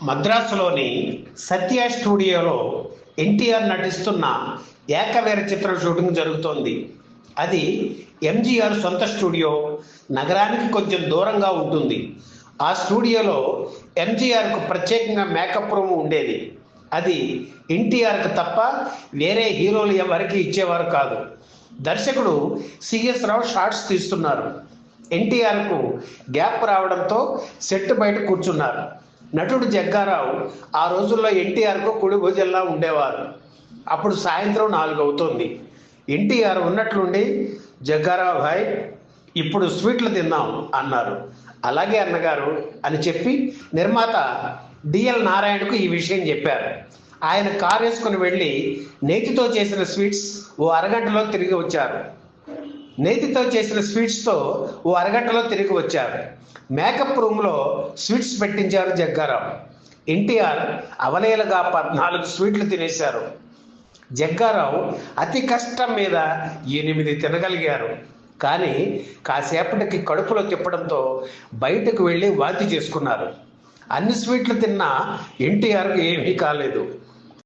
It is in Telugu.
మద్రాసులోని సత్య స్టూడియోలో ఎన్టీఆర్ నటిస్తున్న ఏకవీర చిత్రం షూటింగ్ జరుగుతోంది. అది ఎంజీఆర్ సొంత స్టూడియో, నగరానికి కొంచెం దూరంగా ఉంటుంది. ఆ స్టూడియోలో ఎంజీఆర్కు ప్రత్యేకంగా మేకప్ రూమ్ ఉండేది. అది ఎన్టీఆర్కు తప్ప వేరే హీరోలు ఎవరికి ఇచ్చేవారు కాదు. దర్శకుడు సిఎస్ రావు షార్ట్స్ తీస్తున్నారు. ఎన్టీఆర్కు గ్యాప్ రావడంతో సెట్ బయట కూర్చున్నారు. నటుడు జగ్గారావు ఆ రోజుల్లో ఎన్టీఆర్కు కుడి భుజంలా ఉండేవారు. అప్పుడు సాయంత్రం 4 అవుతోంది. ఎన్టీఆర్ ఉన్నట్లుండి, జగ్గారావు భాయ్ ఇప్పుడు స్వీట్లు తిందాం అన్నారు. అలాగే అన్నగారు అని చెప్పి నిర్మాత డిఎల్ నారాయణకు ఈ విషయం చెప్పారు. ఆయన కారు వేసుకుని వెళ్ళి నేతితో చేసిన స్వీట్స్ ఓ అరగంటలో తిరిగి వచ్చారు. మేకప్ రూమ్లో స్వీట్స్ పెట్టించారు జగ్గారావు. ఎన్టీఆర్ అవలేలగా 14 స్వీట్లు తినేశారు. జగ్గారావు అతి కష్టం మీద 8 తినగలిగారు. కానీ కాసేపటికి కడుపులో తిప్పడంతో బయటకు వెళ్ళి వాంతి చేసుకున్నారు. అన్ని స్వీట్లు తిన్నా ఎన్టీఆర్కు ఏమీ కాలేదు.